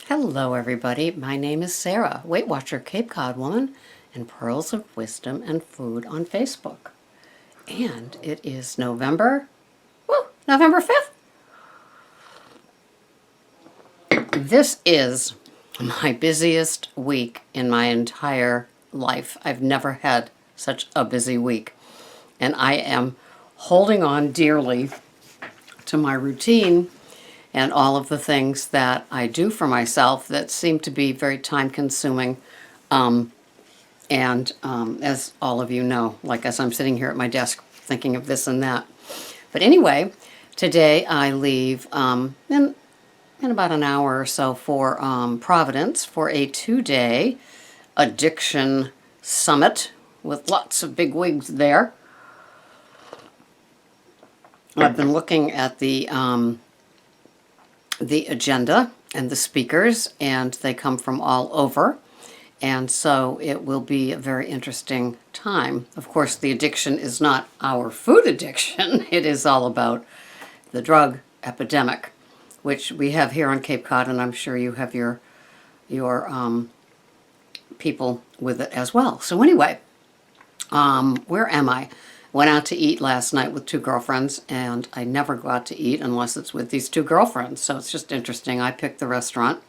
Hello everybody, my name is Sarah, Weight Watcher Cape Cod Woman, and Pearls of Wisdom and Food on Facebook. And it is November 5th. This is my busiest week in my entire life. I've never had such a busy week. And I am holding on dearly to my routine and all of the things that I do for myself that seem to be very time consuming. As all of you know, like as I'm sitting here at my desk thinking of this and that. But anyway, today I leave in about an hour or so for Providence for a 2-day addiction summit with lots of big wigs there. I've been looking at the agenda and the speakers, and they come from all over. And so it will be a very interesting time. Of course, the addiction is not our food addiction. It is all about the drug epidemic, which we have here on Cape Cod, and I'm sure you have your people with it as well. So anyway, where am I? Went out to eat last night with 2 girlfriends, and I never go out to eat unless it's with these 2 girlfriends. So it's just interesting. I picked the restaurant,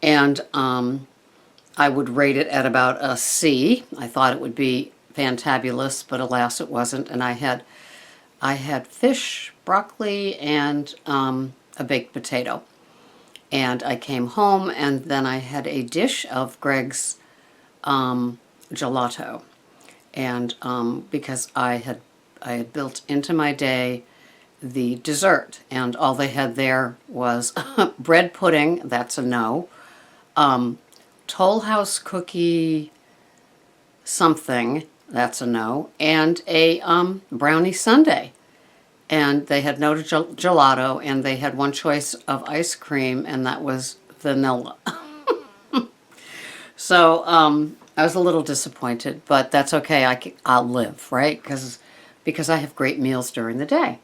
and I would rate it at about a C. I thought it would be fantabulous, but alas, it wasn't. And I had fish, broccoli, and a baked potato. And I came home, and then I had a dish of Greg's gelato. And because I had built into my day the dessert, and all they had there was bread pudding, that's a no, Toll House cookie something, that's a no, and a brownie sundae. And they had no gelato, and they had one choice of ice cream, and that was vanilla. So I was a little disappointed, but that's okay. I'll live, right? Because I have great meals during the day.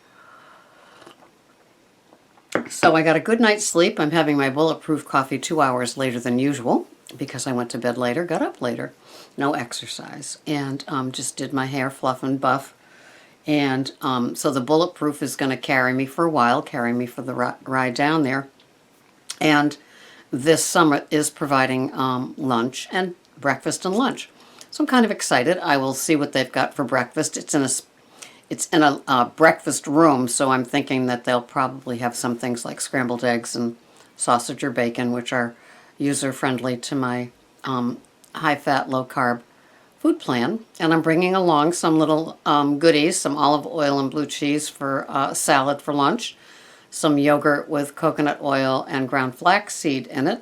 So I got a good night's sleep. I'm having my bulletproof coffee 2 hours later than usual because I went to bed later, got up later, no exercise, and just did my hair fluff and buff. And so the bulletproof is going to carry me for a while, carry me for the ride down there. And this summit is providing lunch and breakfast and lunch. So I'm kind of excited. I will see what they've got for breakfast. It's in a breakfast room, so I'm thinking that they'll probably have some things like scrambled eggs and sausage or bacon, which are user-friendly to my high-fat, low-carb food plan. And I'm bringing along some little goodies, some olive oil and blue cheese for salad for lunch, some yogurt with coconut oil and ground flaxseed in it,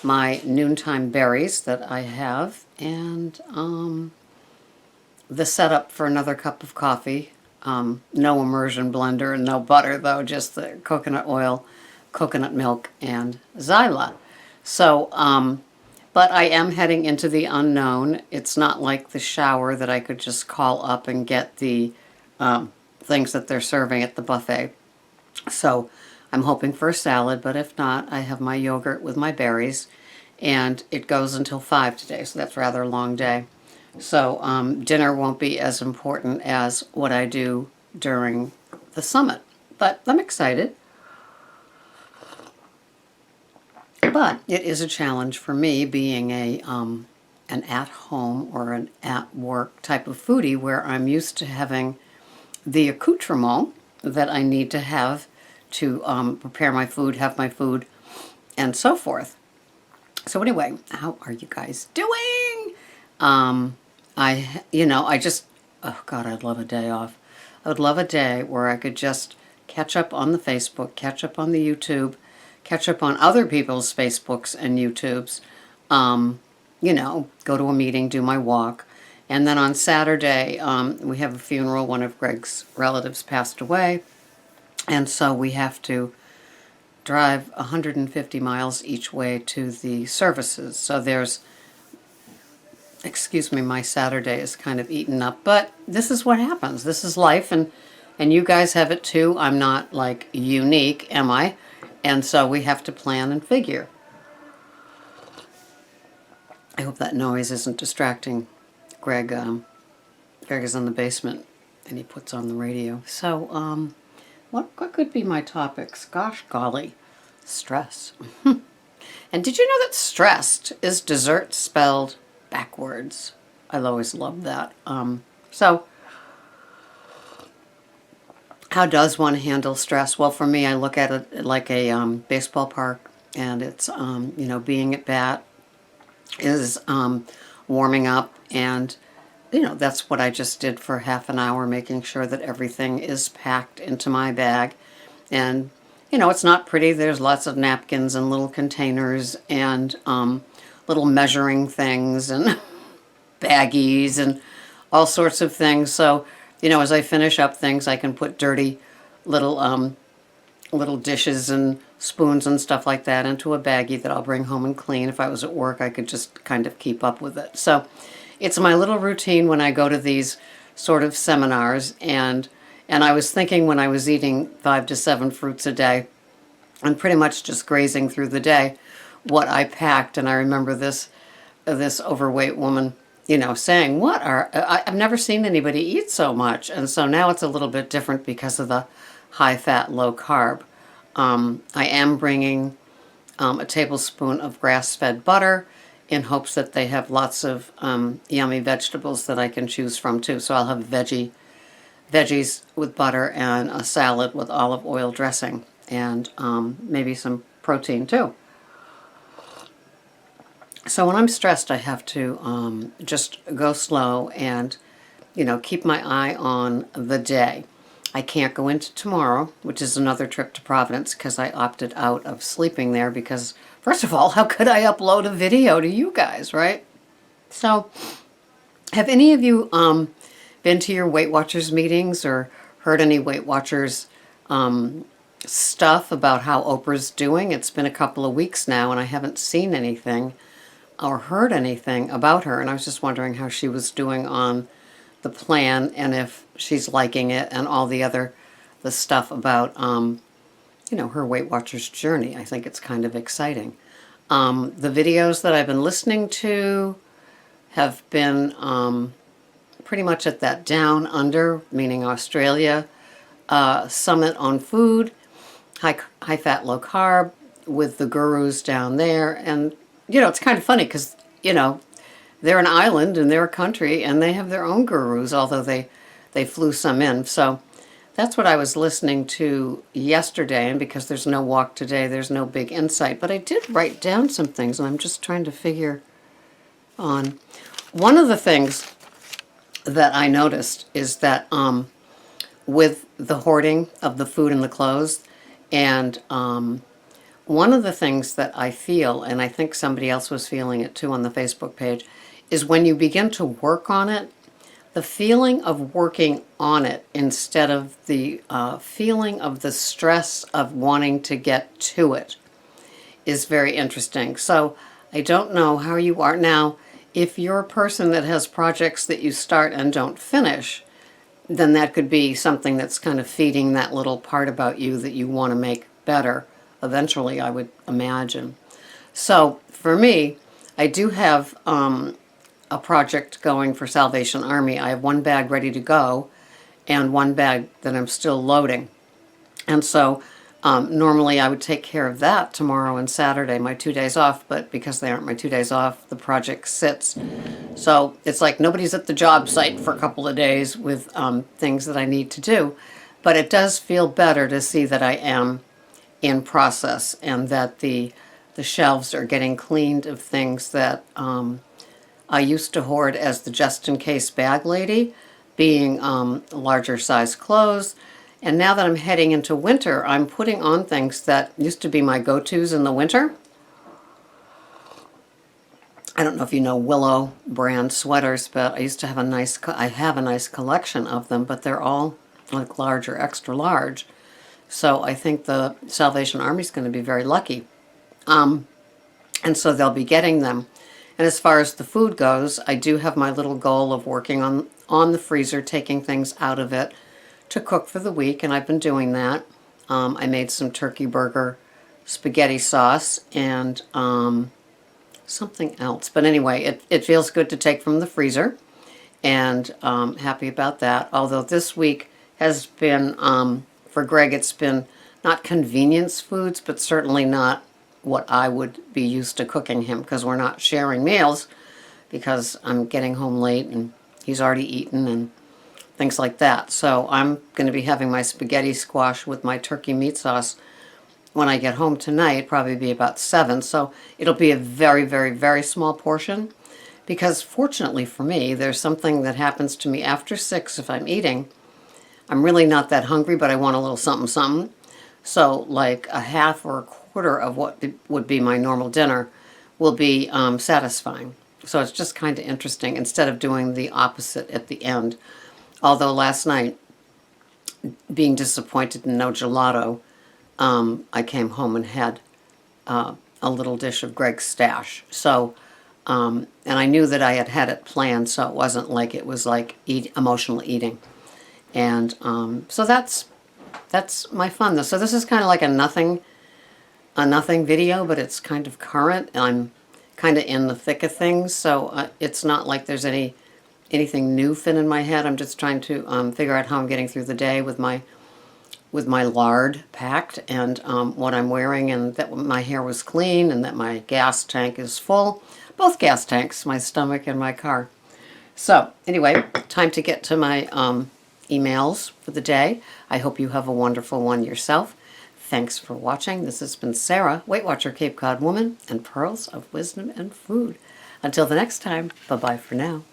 my noontime berries that I have, and the setup for another cup of coffee. No immersion blender and no butter, though, just the coconut oil, coconut milk, and Zyla. So, but I am heading into the unknown. It's not like the shower that I could just call up and get the things that they're serving at the buffet. So I'm hoping for a salad, but if not, I have my yogurt with my berries, and it goes until 5 today, so that's a rather long day. So dinner won't be as important as what I do during the summit, but I'm excited. But it is a challenge for me being an at-home or an at-work type of foodie where I'm used to having the accoutrement that I need to have to prepare my food, have my food, and so forth. So anyway, how are you guys doing? Oh God, I'd love a day off. I would love a day where I could just catch up on the Facebook, catch up on the YouTube, catch up on other people's Facebooks and YouTubes, go to a meeting, do my walk. And then on Saturday, we have a funeral. One of Greg's relatives passed away. And so we have to drive 150 miles each way to the services. So my Saturday is kind of eaten up. But this is what happens. This is life, and you guys have it too. I'm not, like, unique, am I? And so we have to plan and figure. I hope that noise isn't distracting Greg. Greg is in the basement and he puts on the radio. So, what could be my topics? Gosh golly, stress. And did you know that stressed is dessert spelled backwards? I always loved that. So, how does one handle stress? Well, for me, I look at it like a baseball park, and it's, being at bat is warming up, and, that's what I just did for half an hour, making sure that everything is packed into my bag. And, it's not pretty. There's lots of napkins and little containers and little measuring things and baggies and all sorts of things. So, as I finish up things, I can put dirty little dishes and spoons and stuff like that into a baggie that I'll bring home and clean. If I was at work, I could just kind of keep up with it. So it's my little routine when I go to these sort of seminars. And I was thinking when I was eating 5 to 7 fruits a day and pretty much just grazing through the day, what I packed. And I remember this overweight woman, saying, I've never seen anybody eat so much. And so now it's a little bit different because of the high fat, low carb. I am bringing a tablespoon of grass-fed butter in hopes that they have lots of yummy vegetables that I can choose from too. So I'll have veggies with butter and a salad with olive oil dressing and maybe some protein too. So when I'm stressed, I have to just go slow and, keep my eye on the day. I can't go into tomorrow, which is another trip to Providence, because I opted out of sleeping there because, first of all, how could I upload a video to you guys, right? So have any of you been to your Weight Watchers meetings or heard any Weight Watchers stuff about how Oprah's doing? It's been a couple of weeks now, and I haven't seen anything or heard anything about her, and I was just wondering how she was doing on the plan and if she's liking it and all the stuff about her Weight Watchers journey. I think it's kind of exciting. The videos that I've been listening to have been pretty much at that down under, meaning Australia, summit on food, high fat, low carb, with the gurus down there. And it's kind of funny because, they're an island and they're a country and they have their own gurus, although they flew some in. So that's what I was listening to yesterday. And because there's no walk today, there's no big insight. But I did write down some things, and I'm just trying to figure on. One of the things that I noticed is that with the hoarding of the food and the clothes, and one of the things that I feel, and I think somebody else was feeling it too on the Facebook page, is when you begin to work on it, the feeling of working on it instead of the feeling of the stress of wanting to get to it is very interesting. So I don't know how you are now. If you're a person that has projects that you start and don't finish, then that could be something that's kind of feeding that little part about you that you want to make better eventually, I would imagine. So for me, I do have a project going for Salvation Army. I have one bag ready to go and one bag that I'm still loading. And so normally I would take care of that tomorrow and Saturday, my 2 days off, but because they aren't my 2 days off, the project sits. So it's like nobody's at the job site for a couple of days with things that I need to do. But it does feel better to see that I am in process and that the shelves are getting cleaned of things that I used to hoard as the just-in-case bag lady, being larger size clothes. And now that I'm heading into winter, I'm putting on things that used to be my go-tos in the winter. I don't know if you know Willow brand sweaters, but I used to have I have a nice collection of them, but they're all like large or extra large. So I think the Salvation Army is going to be very lucky. And so they'll be getting them. And as far as the food goes, I do have my little goal of working on the freezer, taking things out of it to cook for the week, and I've been doing that. I made some turkey burger spaghetti sauce and something else. But anyway, it feels good to take from the freezer, and happy about that. Although this week has been, for Greg, it's been not convenience foods, but certainly not what I would be used to cooking him, because we're not sharing meals, because I'm getting home late and he's already eaten and things like that. So I'm going to be having my spaghetti squash with my turkey meat sauce when I get home tonight, probably be about 7. So it'll be a very, very, very small portion, because fortunately for me, there's something that happens to me after 6 if I'm eating. I'm really not that hungry, but I want a little something, something. So like a half or a quarter of what would be my normal dinner will be satisfying. So it's just kind of interesting, instead of doing the opposite at the end. Although last night, being disappointed in no gelato, I came home and had a little dish of Greg's stash. So, and I knew that I had had it planned, so it wasn't like it was like emotional eating. And so that's my fun. So this is kind of like a nothing video, but it's kind of current, and I'm kind of in the thick of things. So it's not like there's anything new fit in my head. I'm just trying to figure out how I'm getting through the day with my lard packed, and what I'm wearing, and that my hair was clean, and that my gas tank is full. Both gas tanks, my stomach and my car. So anyway, time to get to my emails for the day. I hope you have a wonderful one yourself. Thanks for watching. This has been Sarah, Weight Watcher, Cape Cod woman, and Pearls of Wisdom and Food. Until the next time, bye-bye for now.